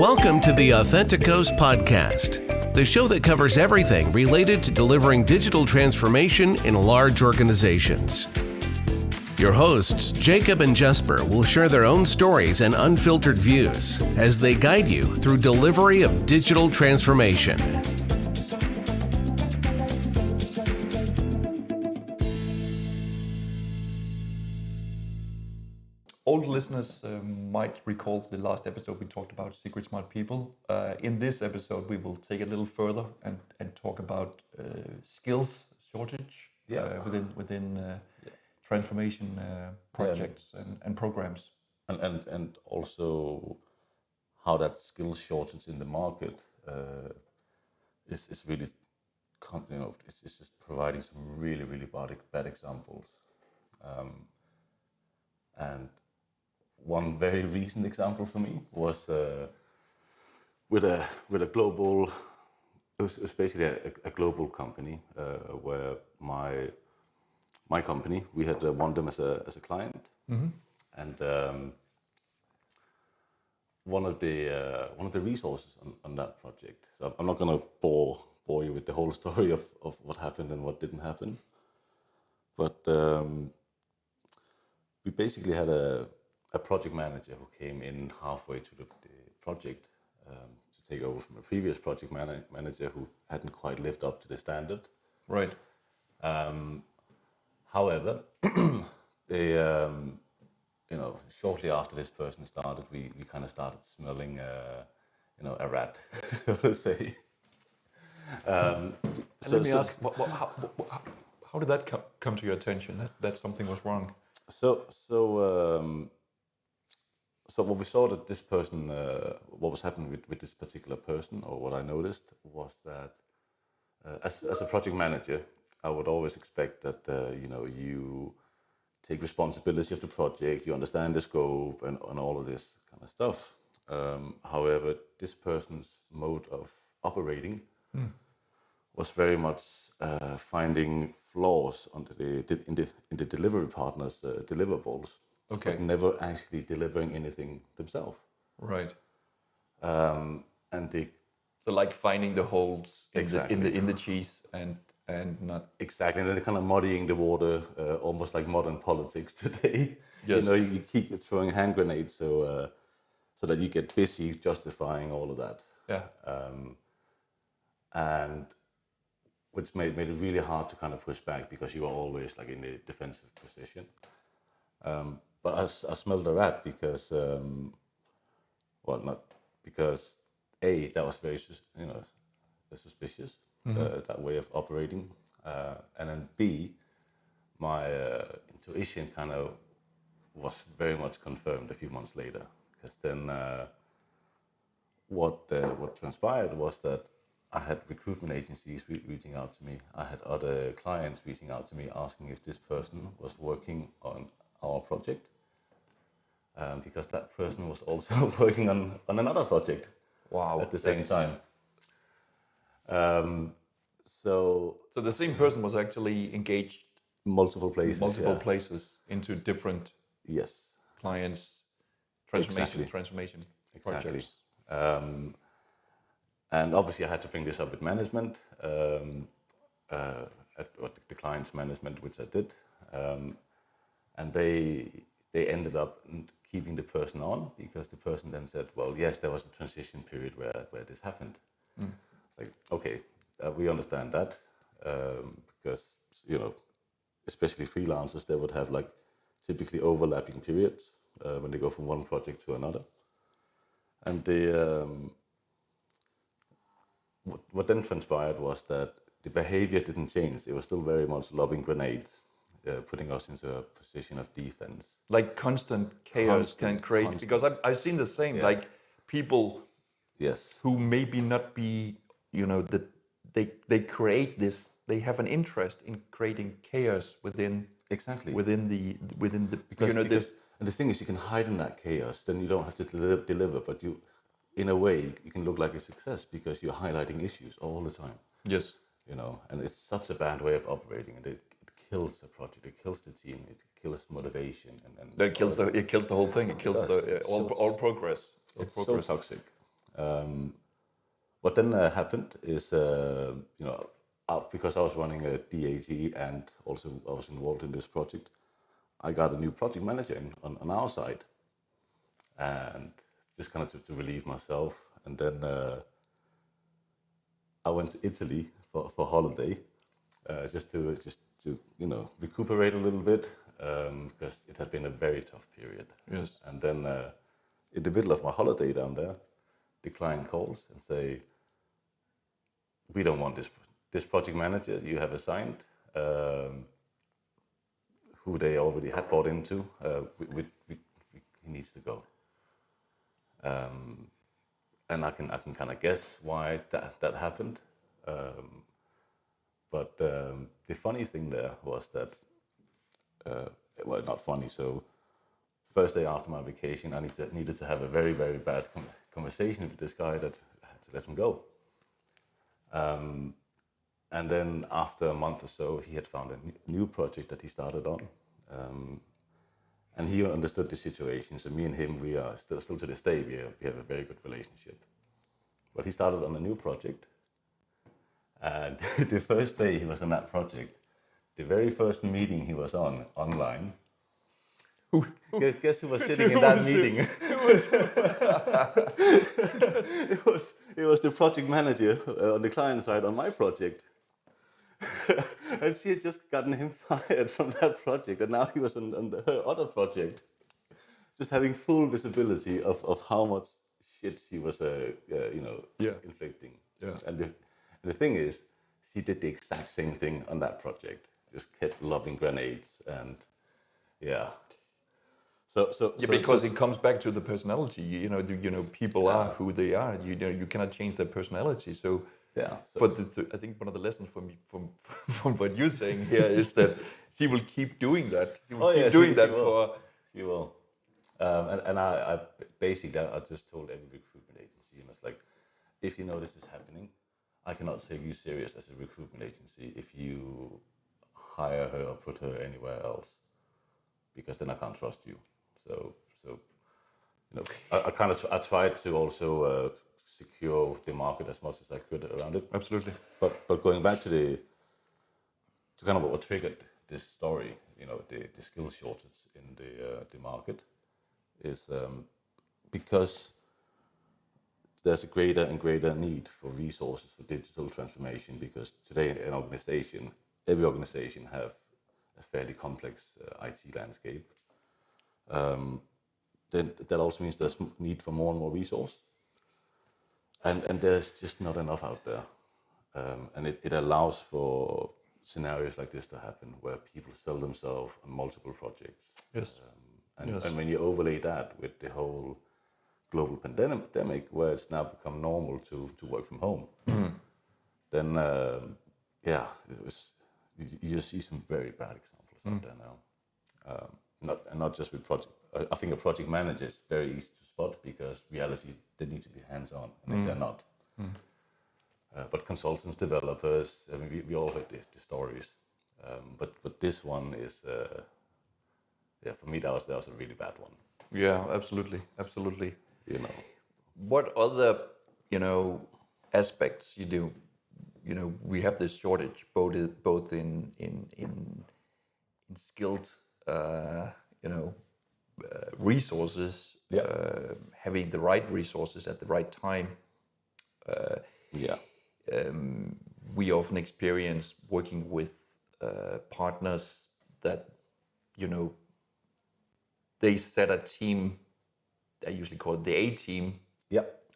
Welcome to the Authenticos podcast, the show that covers everything related to delivering digital transformation in large organizations. Your hosts, Jacob and Jesper, will share their own stories and unfiltered views as they guide you through delivery of digital transformation. Old listeners might recall the last episode we talked about secret smart people. In this episode, we will take it a little further and talk about skills shortage within transformation projects and programs. And also how that skill shortage in the market is really, it's just providing some really bad examples. And one very recent example for me was with a global. It was basically a global company where my company, we had won them as a client, and one of the resources on that project. So I'm not going to bore you with the whole story of what happened and what didn't happen, but we basically had a project manager who came in halfway through the project to take over from a previous project manager who hadn't quite lived up to the standard. Right. However, they, shortly after this person started, we kind of started smelling, a rat, so to say. Let me ask, how did that come to your attention? That something was wrong. So what we saw that this person, what was happening with this particular person, or what I noticed was that as a project manager, I would always expect that you take responsibility of the project, you understand the scope and all of this kind of stuff. However, this person's mode of operating was very much finding flaws in the delivery partners' deliverables, but never actually delivering anything themselves. Right. So like finding the holes exactly in the cheese and not exactly, and then kind of muddying the water, almost like modern politics today. Yes. You keep throwing hand grenades so that you get busy justifying all of that. Yeah. And which made it really hard to kind of push back because you are always like in a defensive position. But I smelled a rat because, not because that was very suspicious, that way of operating, and then B, my intuition kind of was very much confirmed a few months later, because then what transpired was that I had recruitment agencies reaching out to me. I had other clients reaching out to me asking if this person was working on our project, because that person was also working on another project. Wow, at the same time. So the same person was actually engaged multiple places into different clients' transformation projects. And obviously I had to bring this up with management, at the client's management, which I did, and they ended up keeping the person on because the person then said, well, yes, there was a transition period where this happened. It's like, okay, we understand that, because, especially freelancers, they would have like typically overlapping periods when they go from one project to another. And what then transpired was that the behavior didn't change. It was still very much lobbing grenades, putting us into a position of defense. Like constant chaos can create, because I've seen the same, like people who maybe not be, that they create this, they have an interest in creating chaos within the because and the thing is, you can hide in that chaos, then you don't have to deliver, but you, in a way, you can look like a success because you're highlighting issues all the time. Yes. And it's such a bad way of operating, and it kills the project, it kills the team, it kills motivation, and it kills the whole thing. It kills all progress. It's so toxic. What then happened is, because I was running a DAT and also I was involved in this project, I got a new project manager on our side, and just kind of to relieve myself. And then I went to Italy for holiday, just to recuperate a little bit, because it had been a very tough period. Yes. And then in the middle of my holiday down there, the client calls and say, "We don't want this project manager you have assigned, who they already had bought into. He needs to go." And I can kind of guess why that happened. But the funny thing there was that, well, not funny. So first day after my vacation, I needed to have a very, very bad conversation with this guy that I had to let him go. And then after a month or so, he had found a new project that he started on. And he understood the situation. So me and him, we are still to this day, we have a very good relationship. But he started on a new project. And the first day he was on that project, the very first meeting he was on online, guess who was sitting in that meeting? It was the project manager on the client side on my project. And she had just gotten him fired from that project, and now he was on her other project, just having full visibility of how much shit she was, inflicting. Yeah. And the thing is, she did the exact same thing on that project. Just kept lobbing grenades, and yeah. So Because it comes back to the personality. People are who they are. You cannot change their personality. So yeah. but I think one of the lessons from what you're saying here is that she will keep doing that. She will keep doing that for. She will. And I basically, I just told every recruitment agency, and it's like, if you know this is happening, I cannot take you serious as a recruitment agency if you hire her or put her anywhere else, because then I can't trust you. So I tried to also secure the market as much as I could around it. Absolutely. But going back to kind of what triggered this story, the skill shortage in the market, is because there's a greater and greater need for resources for digital transformation, because today every organization have a fairly complex IT landscape. Then that also means there's need for more and more resource, and there's just not enough out there, and it allows for scenarios like this to happen, where people sell themselves on multiple projects. Yes. And when you overlay that with the whole global pandemic, where it's now become normal to work from home, then you just see some very bad examples out there now. Not just with project. I think a project manager is very easy to spot, because reality, they need to be hands-on, and if they're not. But consultants, developers, I mean, we all heard the stories. But this one is, for me, that was a really bad one. Yeah, absolutely. What other, aspects you do? We have this shortage both in skilled, resources, having the right resources at the right time. We often experience working with partners that, they set a team. I usually call it the A team.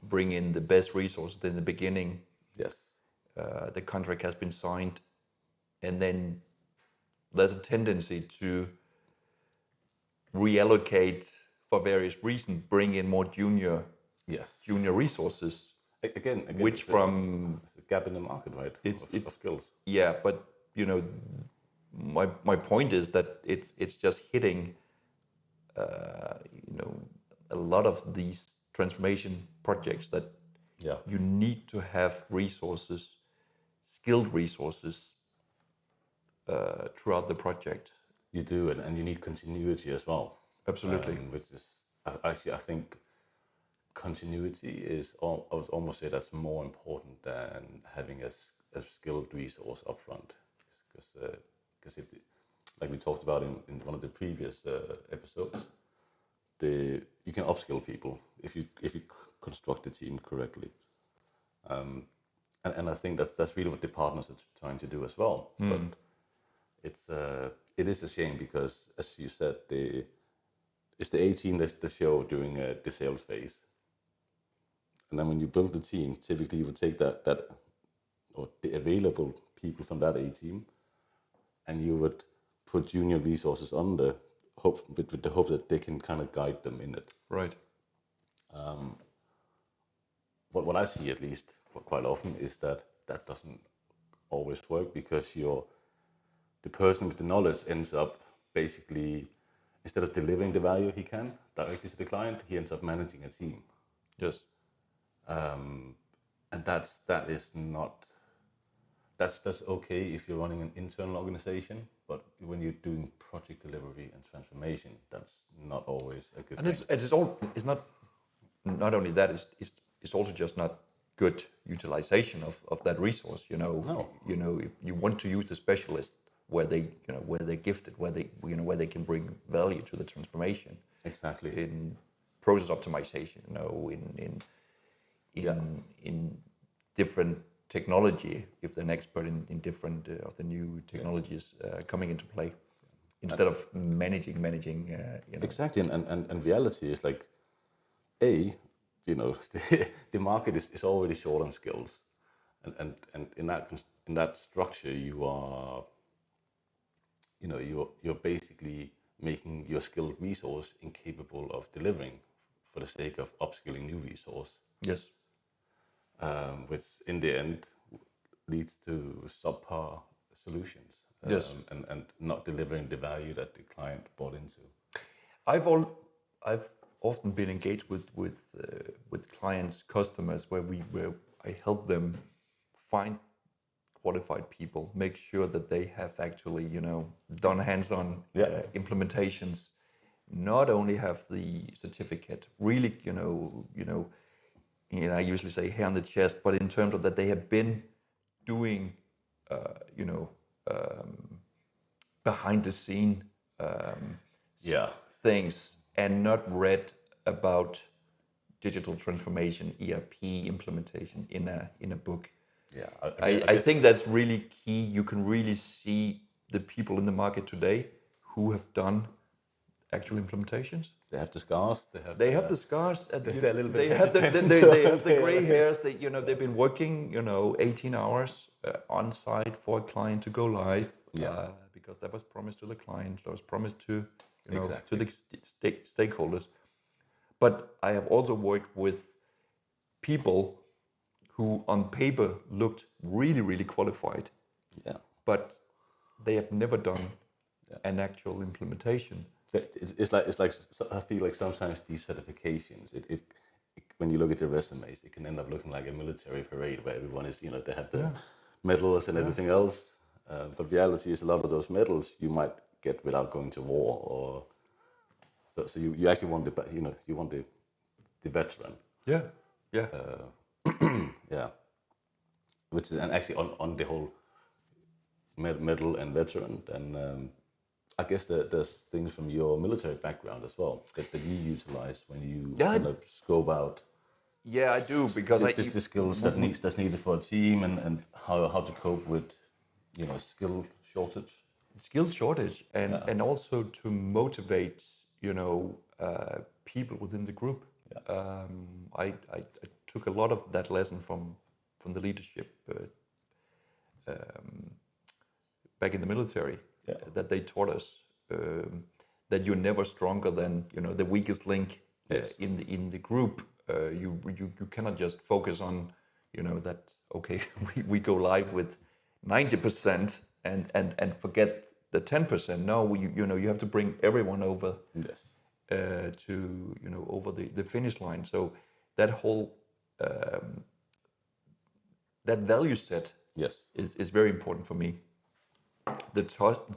Bring in the best resources in the beginning. Yes. The contract has been signed, and then there's a tendency to reallocate for various reasons, bring in more junior resources. Again, which from it's a gap in the market, right? Of skills. Yeah, but my point is that it's just hitting a lot of these transformation projects that you need to have resources, skilled resources throughout the project. You do, and you need continuity as well. Absolutely. Which is actually, I think, continuity is, I would almost say that's more important than having a skilled resource upfront, because if like we talked about in one of the previous episodes, you can upskill people if you construct the team correctly, and I think that's really what the partners are trying to do as well. But it is a shame because, as you said, it's the A team that show during the sales phase, and then when you build the team, typically you would take that or the available people from that A team, and you would put junior resources on the hope with the hope that they can kind of guide them in it. Right. What I see, at least quite often, is that doesn't always work, because the person with the knowledge ends up basically, instead of delivering the value he can directly to the client, he ends up managing a team. Yes. And that is not. That's okay if you're running an internal organization, but when you're doing project delivery and transformation, that's not always a good thing. And it's not only that, it's also just not good utilization of that resource. No. If you want to use the specialist where they're gifted, where they can bring value to the transformation. Exactly. In process optimization, in different technology, if they're an expert in different of the new technologies coming into play, instead of managing. Exactly, and reality is like, the market is already short on skills, and in that structure you are, you're basically making your skilled resource incapable of delivering for the sake of upskilling new resource. Yes. Which in the end leads to subpar solutions. Yes. And not delivering the value that the client bought into. I've often been engaged with clients, customers, where I help them find qualified people, make sure that they have actually done hands-on implementations, not only have the certificate, really I usually say hair on the chest, but in terms of that they have been doing behind the scene things, and not read about digital transformation, ERP implementation in a book. Yeah, I think that's really key. You can really see the people in the market today who have done actual implementations. They have the scars. They have the scars. They're a little bit they have the gray hairs. They've been working 18 hours on site for a client to go live. Because that was promised to the client. That was promised to to the stakeholders. But I have also worked with people who on paper looked really, really qualified. Yeah. But they have never done an actual implementation. It's like I feel like sometimes these certifications, it when you look at their resumes, it can end up looking like a military parade where everyone is, they have the medals and everything else. But reality is, a lot of those medals you might get without going to war, or so you actually want you want the veteran. Yeah. Yeah. Which is, and actually on the whole medal and veteran, then I guess there's things from your military background as well that you utilize when you kind of scope out. Yeah, I do, because the skills that's needed for a team, and how to cope with skill shortage, and also to motivate people within the group. I took a lot of that lesson from the leadership back in the military, that they taught us that you're never stronger than the weakest link in the group. You cannot just focus on that. Okay, we go live with 90% and forget the 10%. No, you have to bring everyone over. Yes. To over the finish line. So that whole that value set is very important for me. The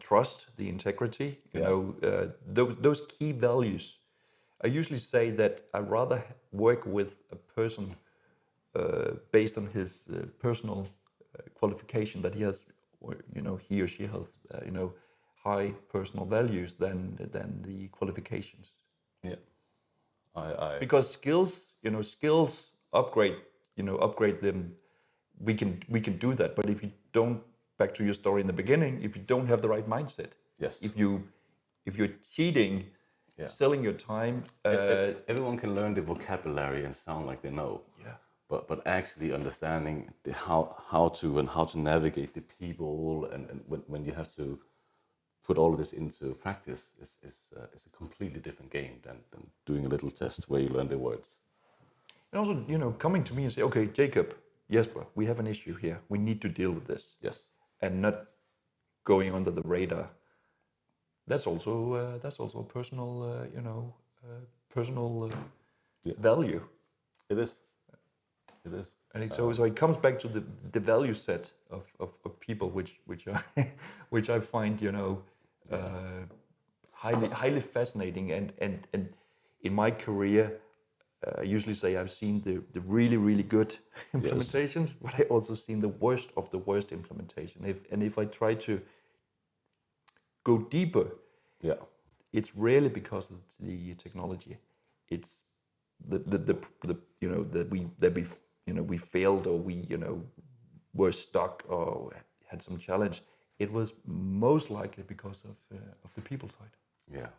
trust, the integrity, those key values I usually say that I rather work with a person based on his personal qualification that he has, or he or she has, high personal values than the qualifications. Yeah. I Because skills upgrade them. We can do that, but if you don't, back to your story in the beginning, if you don't have the right mindset, Yes. if you're cheating, Yeah. selling your time, Everyone can learn the vocabulary and sound like they know. yeah, But actually understanding how to navigate the people and when you have to put all of this into practice is a completely different game than doing a little test where you learn the words. and also coming to me and say, okay, Jacob, Jesper, we have an issue here. We need to deal with this, Yes. and not going under the radar. That's also a personal Yeah. value. It is. It is. And so it comes back to the value set of people, which I find highly fascinating. And in my career, I usually say I've seen the really good implementations, but I also seen the worst of the worst implementation. If I try to go deeper, Yeah. it's rarely because of the technology. It's the that we failed, or we were stuck or had some challenge. It was most likely because of the people side. Yeah.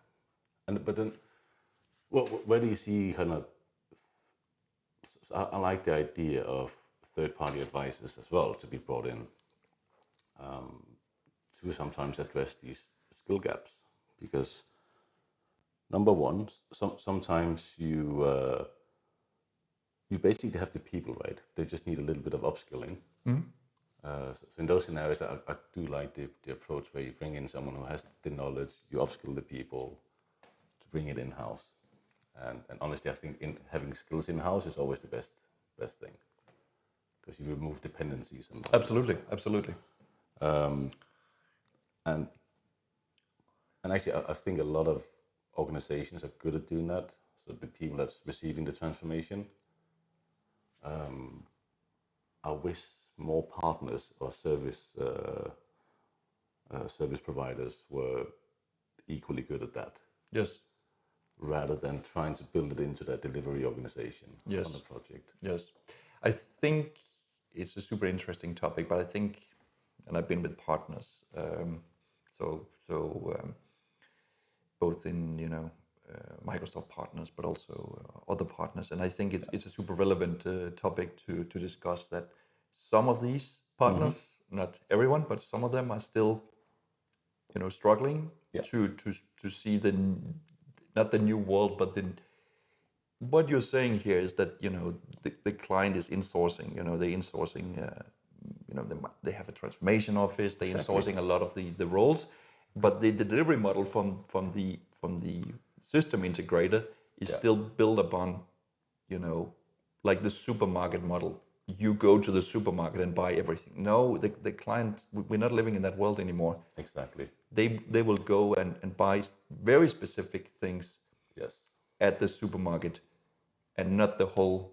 But then, where do you see kind of? I like the idea of third-party advisors as well to be brought in to sometimes address these skill gaps, because number one, sometimes you basically have the people, right? They just need a little bit of upskilling. So in those scenarios, I do like the approach where you bring in someone who has the knowledge, you upskill the people to bring it in-house. And honestly, I think having skills in-house is always the best thing, because you remove dependencies. Absolutely. And actually, I think a lot of organizations are good at doing that. So the people that's receiving the transformation, I wish more partners or service providers were equally good at that. Yes. Rather than trying to build it into their delivery organization on the project. Yes. I think it's a super interesting topic, but I think, and I've been with partners, both in Microsoft partners, but also other partners, and I think it's a super relevant topic to discuss. That some of these partners, not everyone, but some of them are still, struggling to see not the new world, but what you're saying here is that the client is insourcing. They're insourcing. They have a transformation office. They're insourcing a lot of the roles, but the delivery model from the system integrator is still built upon, like the supermarket model. You go to the supermarket and buy everything. No, the client. We're not living in that world anymore. Exactly. They will go and buy very specific things. Yes. At the supermarket, and not the whole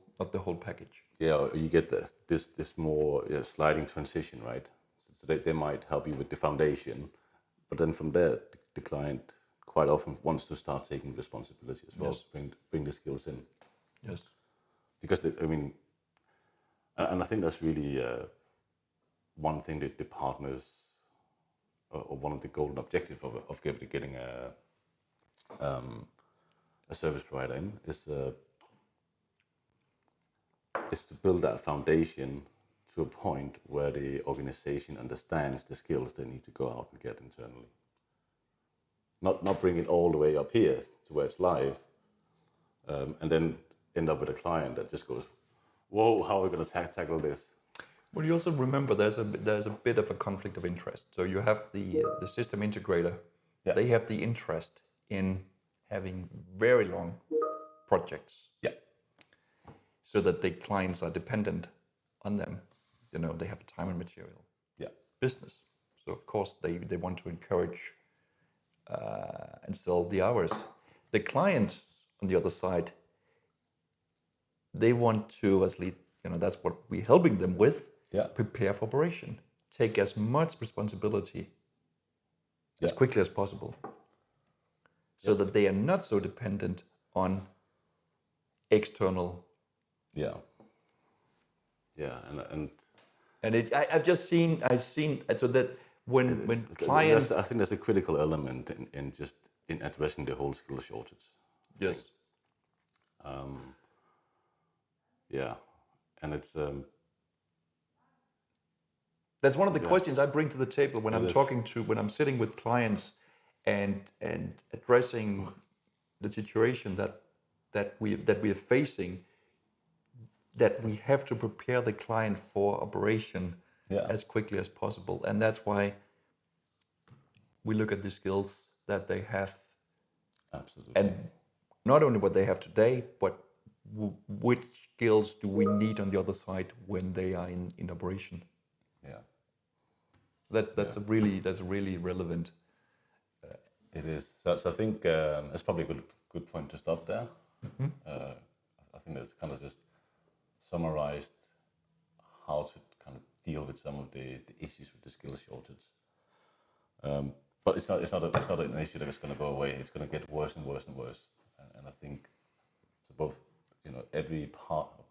package. Yeah, you get this more sliding transition, right? So they might help you with the foundation, but then from there, the client quite often wants to start taking responsibility as well. Yes. Bring the skills in. Yes. Because and I think that's really one thing that the partners, or one of the golden objectives of getting a service provider in is to build that foundation to a point where the organization understands the skills they need to go out and get internally. Not bring it all the way up here to where it's live, and then end up with a client that just goes, "Whoa, how are we going to tackle this?" Well, you also remember there's a bit of a conflict of interest. So you have the system integrator. Yeah. They have the interest in having very long projects. Yeah. So that the clients are dependent on them. They have a time and material business. So of course they want to encourage and sell the hours. The client, on the other side, they want to, at least, that's what we're helping them with, prepare for operation. Take as much responsibility as quickly as possible, so that they are not so dependent on external. Yeah. And I've seen so that when clients, I think that's a critical element in addressing the whole skill shortage. Yes. And it's that's one of the questions I bring to the table when when I'm sitting with clients and addressing the situation that we are facing, that we have to prepare the client for operation as quickly as possible. And that's why we look at the skills that they have. Absolutely. And not only what they have today, but which skills do we need on the other side when they are in operation. Yeah. That's a really relevant. It is. So I think that's probably a good point to stop there. Mm-hmm. I think that's kind of just summarized how to kind of deal with some of the issues with the skill shortage. But it's not an issue that is going to go away. It's going to get worse and worse and worse. And I think so both, every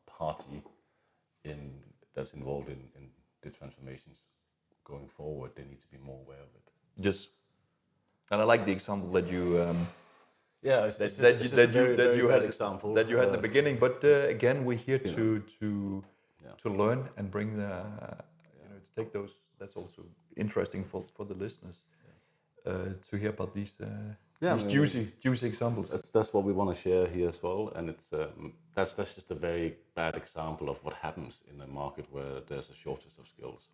party that's involved in the transformations going forward, they need to be more aware of it. Yes. And I like the example that you that you had example that you had in the beginning. But again, we're here to learn and bring to take those. That's also interesting for the listeners to hear about these juicy examples. That's what we want to share here as well, and it's that's just a very bad example of what happens in a market where there's a shortage of skills.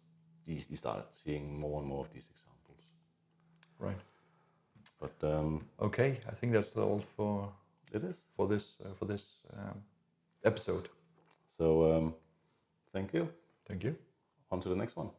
You start seeing more and more of these examples. Right. But okay, I think that's all for this episode. So thank you. Thank you. On to the next one.